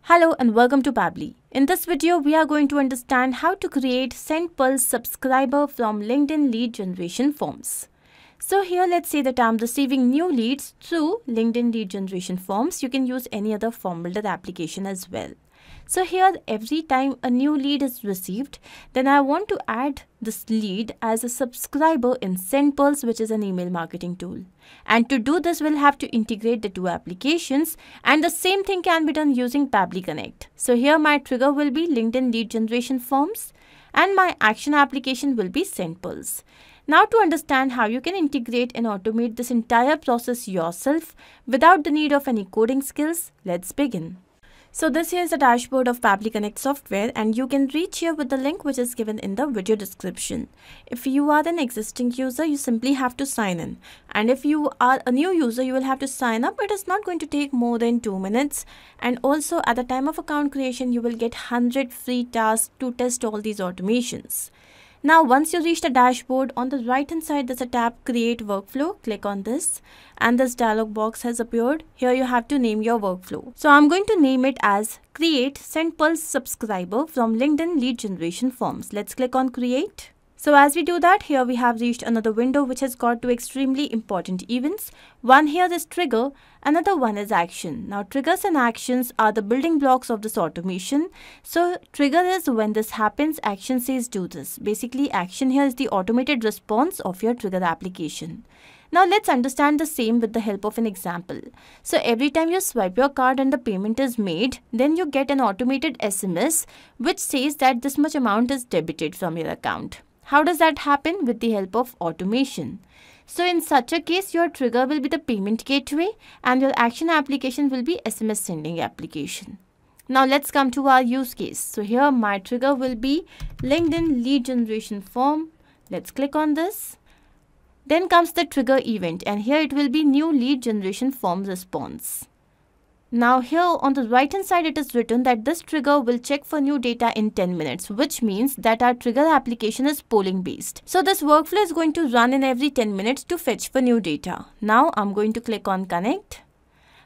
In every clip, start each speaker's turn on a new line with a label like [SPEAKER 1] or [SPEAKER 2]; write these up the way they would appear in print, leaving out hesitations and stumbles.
[SPEAKER 1] Hello and welcome to Pabbly. In this video, we are going to understand how to create SendPulse subscriber from LinkedIn lead generation forms. So here, let's say that I'm receiving new leads through LinkedIn lead generation forms. You can use any other form builder application as well. So here, every time a new lead is received, then I want to add this lead as a subscriber in SendPulse, which is an email marketing tool. And to do this, we'll have to integrate the two applications, and the same thing can be done using Pabbly Connect. So here my trigger will be LinkedIn lead generation forms and my action application will be SendPulse. Now to understand how you can integrate and automate this entire process yourself without the need of any coding skills, let's begin. So this here is the dashboard of Pabbly Connect software, and you can reach here with the link which is given in the video description. If you are an existing user, you simply have to sign in. And if you are a new user, you will have to sign up. It is not going to take more than 2 minutes. And also at the time of account creation, you will get 100 free tasks to test all these automations. Now, once you reach the dashboard, on the right hand side, there's a tab Create Workflow. Click on this and this dialog box has appeared. Here you have to name your workflow. So I'm going to name it as Create SendPulse Subscriber from LinkedIn Lead Generation Forms. Let's click on Create. So as we do that, here we have reached another window which has got two extremely important events. One here is trigger, another one is action. Now triggers and actions are the building blocks of this automation. So trigger is when this happens, action says do this. Basically action here is the automated response of your trigger application. Now let's understand the same with the help of an example. So every time you swipe your card and the payment is made, then you get an automated SMS which says that this much amount is debited from your account. How does that happen? With the help of automation. So in such a case, your trigger will be the payment gateway and your action application will be SMS sending application. Now let's come to our use case. So here my trigger will be LinkedIn lead generation form. Let's click on this. Then comes the trigger event, and here it will be new lead generation form response. Now here on the right hand side, it is written that this trigger will check for new data in 10 minutes, which means that our trigger application is polling based. So this workflow is going to run in every 10 minutes to fetch for new data. Now I'm going to click on connect.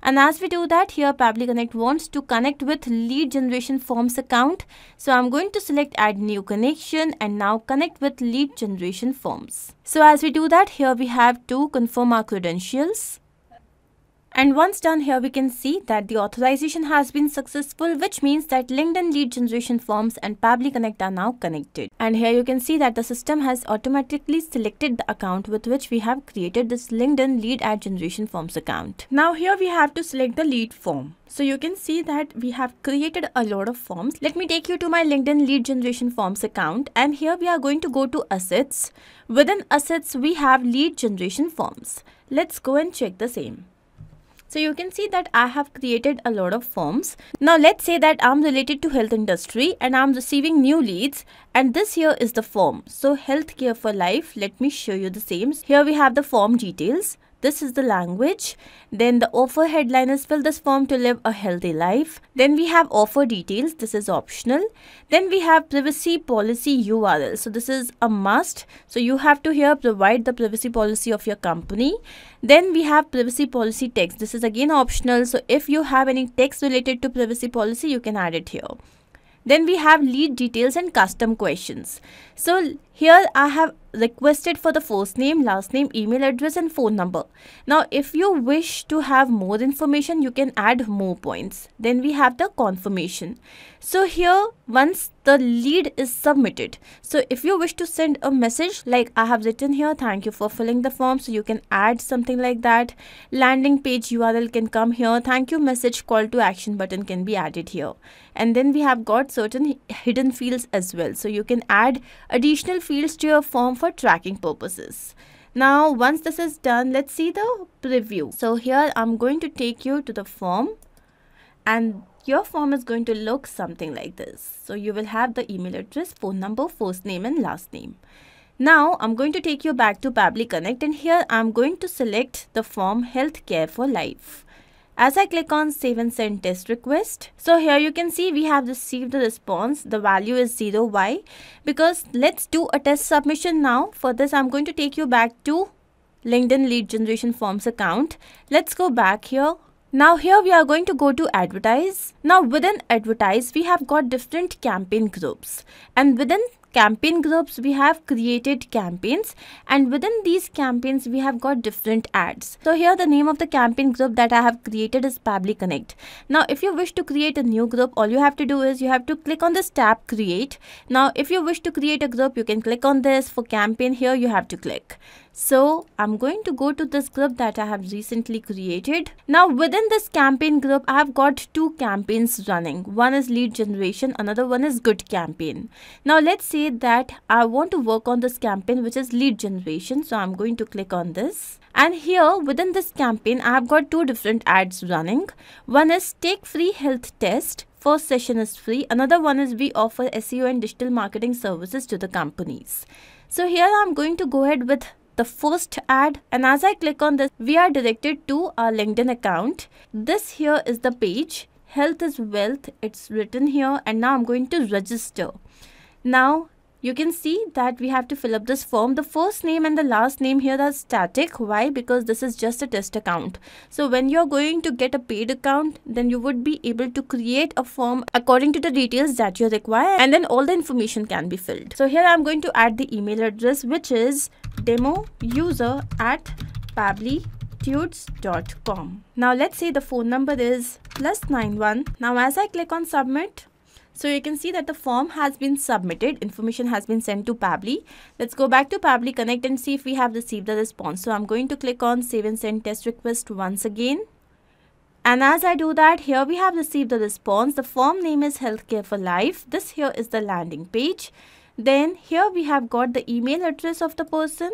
[SPEAKER 1] And as we do that, here Pabbly Connect wants to connect with lead generation forms account. So I'm going to select add new connection and now connect with lead generation forms. So as we do that, here we have to confirm our credentials. And once done, here we can see that the authorization has been successful, which means that LinkedIn lead generation forms and Pabbly Connect are now connected. And here you can see that the system has automatically selected the account with which we have created this LinkedIn lead ad generation forms account. Now here we have to select the lead form. So you can see that we have created a lot of forms. Let me take you to my LinkedIn lead generation forms account, and here we are going to go to assets. Within assets, we have lead generation forms. Let's go and check the same. So you can see that I have created a lot of forms. Now let's say that I'm related to health industry and I'm receiving new leads, and this here is the form. So healthcare for life. Let me show you the same. Here we have the form details. This is the language. Then the offer headline is fill this form to live a healthy life. Then we have offer details. This is optional. Then we have privacy policy URL. So this is a must. So you have to here provide the privacy policy of your company. Then we have privacy policy text. This is again optional. So if you have any text related to privacy policy, you can add it here. Then we have lead details and custom questions. So here I have requested for the first name, last name, email address and phone number. Now if you wish to have more information, you can add more points. Then we have the confirmation. So here once the lead is submitted, so if you wish to send a message like I have written here, thank you for filling the form, so you can add something like that. Landing page URL can come here. Thank you message, call to action button can be added here. And then we have got certain hidden fields as well. So you can add additional fields to your form for tracking purposes. Now once this is done, let's see the preview. So here I'm going to take you to the form, and your form is going to look something like this. So you will have the email address, phone number, first name and last name. Now I'm going to take you back to Pabbly Connect, and here I'm going to select the form healthcare for life. As I click on save and send test request, so here you can see we have received the response. The value is 0. Why? Because let's do a test submission now. For this, I'm going to take you back to LinkedIn lead generation forms account. Let's go back here Now here we are going to go to advertise. Now within advertise we have got different campaign groups, and within campaign groups we have created campaigns, and within these campaigns we have got different ads. So here the name of the campaign group that I have created is Pabbly Connect. Now if you wish to create a new group, all you have to do is you have to click on this tab create. Now if you wish to create a group, you can click on this. For campaign, here you have to click. So I'm going to go to this group that I have recently created. Now within this campaign group I have got two campaigns running. One is lead generation, another one is good campaign. Now let's say that I want to work on this campaign which is lead generation. So I'm going to click on this. And here within this campaign I have got two different ads running. One is take free health test. First session is free. Another one is we offer SEO and digital marketing services to the companies. So here I'm going to go ahead with the first ad, and as I click on this, we are directed to our LinkedIn account. This here is the page. Health is wealth. It's written here, and now I'm going to register. Now you can see that we have to fill up this form. The first name and the last name here are static. Why? Because this is just a test account. So when you're going to get a paid account, then you would be able to create a form according to the details that you require, and then all the information can be filled. So here I'm going to add the email address, which is demouser@pabblytudes.com. Now let's say the phone number is +91. Now as I click on submit, so you can see that the form has been submitted. Information has been sent to Pabbly. Let's go back to Pabbly Connect and see if we have received the response. So I'm going to click on save and send test request once again. And as I do that, here we have received the response. The form name is Healthcare for Life. This here is the landing page. Then here we have got the email address of the person.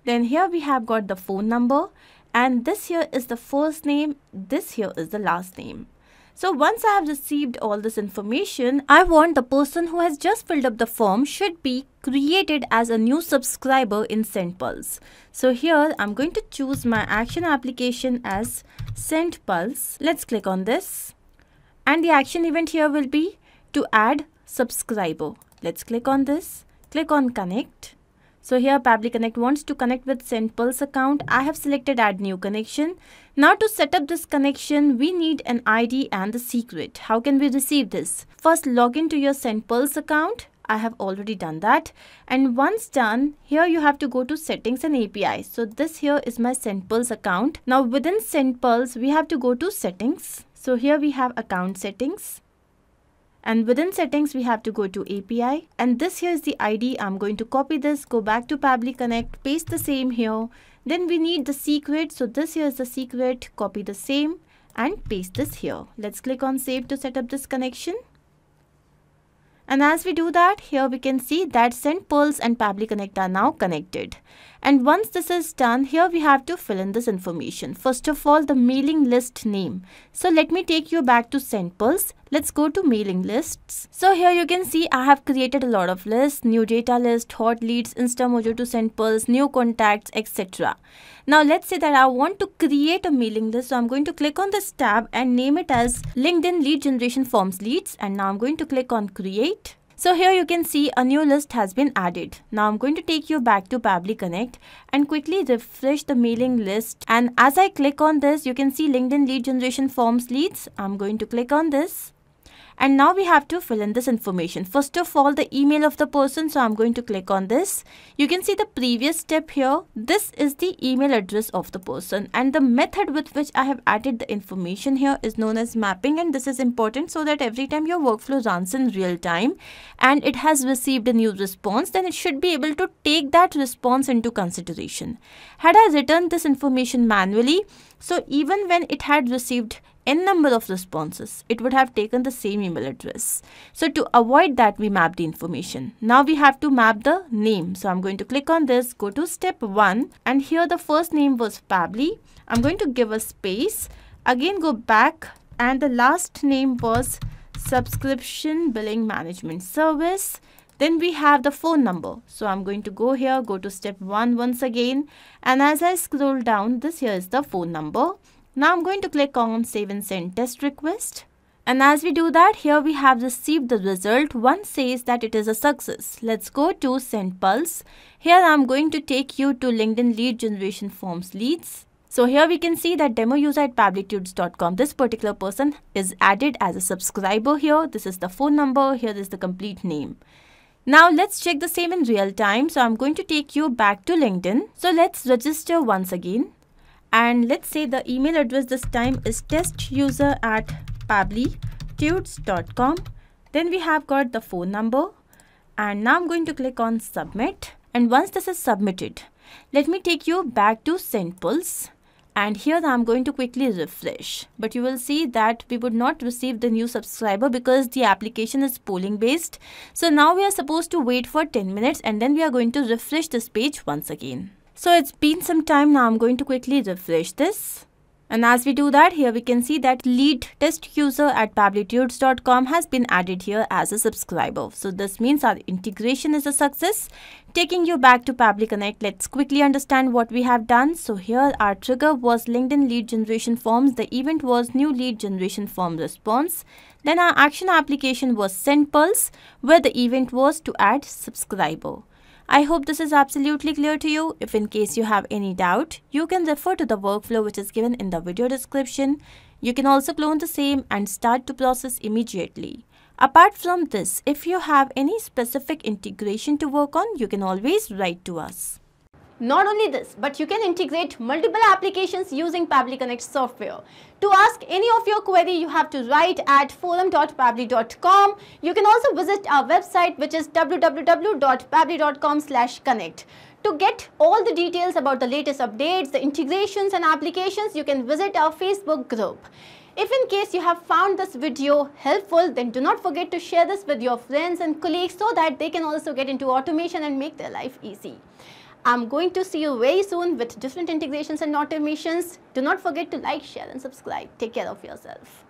[SPEAKER 1] Then here we have got the phone number. And this here is the first name. This here is the last name. So once I have received all this information, I want the person who has just filled up the form should be created as a new subscriber in SendPulse. So here I'm going to choose my action application as SendPulse. Let's click on this. And the action event here will be to add subscriber. Let's click on this. Click on connect. So here Pabbly Connect wants to connect with SendPulse account. I have selected add new connection. Now to set up this connection, we need an ID and the secret. How can we receive this? First log into your SendPulse account. I have already done that. And once done, here you have to go to settings and API. So this here is my SendPulse account. Now within SendPulse, we have to go to settings. So here we have account settings. And within settings, we have to go to API. And this here is the ID. I'm going to copy this, go back to Pabbly Connect, paste the same here. Then we need the secret. So this here is the secret. Copy the same and paste this here. Let's click on save to set up this connection. And as we do that, here we can see that SendPulse and Pabbly Connect are now connected. And once this is done, here we have to fill in this information. First of all, the mailing list name. So let me take you back to SendPulse. Let's go to mailing lists. So here you can see I have created a lot of lists, new data list, hot leads, InstaMojo to SendPulse, new contacts, etc. Now let's say that I want to create a mailing list. So I'm going to click on this tab and name it as LinkedIn Lead Generation Forms Leads. And now I'm going to click on create. So here you can see a new list has been added. Now I'm going to take you back to Pabbly Connect and quickly refresh the mailing list. And as I click on this, you can see LinkedIn Lead Generation Forms Leads. I'm going to click on this. And now we have to fill in this information. First of all, the email of the person. So I'm going to click on this. You can see the previous step here. This is the email address of the person. And the method with which I have added the information here is known as mapping. And this is important so that every time your workflow runs in real time and it has received a new response, then it should be able to take that response into consideration. Had I written this information manually, so even when it had received n number of responses, it would have taken the same email address. So to avoid that, we map the information. Now we have to map the name. So I'm going to click on this, go to step 1, and here the first name was Pabbly. I'm going to give a space, again go back, and the last name was Subscription Billing Management Service. Then we have the phone number. So I'm going to go here, go to step 1 once again, and as I scroll down, this here is the phone number. Now I'm going to click on save and send test request. And as we do that, here we have received the result. One says that it is a success. Let's go to SendPulse. Here I'm going to take you to LinkedIn Lead Generation Forms Leads. So here we can see that demo user at pabblytudes.com, this particular person is added as a subscriber here. This is the phone number. Here is the complete name. Now let's check the same in real time. So I'm going to take you back to LinkedIn. So let's register once again. And let's say the email address this time is testuser@pabblytudes.com. Then we have got the phone number. And now I'm going to click on submit. And once this is submitted, let me take you back to SendPulse. And here I'm going to quickly refresh. But you will see that we would not receive the new subscriber because the application is polling based. So now we are supposed to wait for 10 minutes and then we are going to refresh this page once again. So it's been some time now. I'm going to quickly refresh this. And as we do that, here we can see that lead test user at pabblytudes.com has been added here as a subscriber. So this means our integration is a success. Taking you back to Pabbly Connect, let's quickly understand what we have done. So here our trigger was LinkedIn lead generation forms. The event was new lead generation form response. Then our action application was SendPulse, where the event was to add subscriber. I hope this is absolutely clear to you. If in case you have any doubt, you can refer to the workflow which is given in the video description. You can also clone the same and start to process immediately. Apart from this, if you have any specific integration to work on, you can always write to us.
[SPEAKER 2] Not only this, but you can integrate multiple applications using Pabbly Connect software. To ask any of your query, you have to write at forum.pabbly.com. You can also visit our website, which is www.pabbly.com/connect. To get all the details about the latest updates, the integrations and applications, you can visit our Facebook group. If in case you have found this video helpful, then do not forget to share this with your friends and colleagues so that they can also get into automation and make their life easy. I'm going to see you very soon with different integrations and automations. Do not forget to like, share and subscribe. Take care of yourself.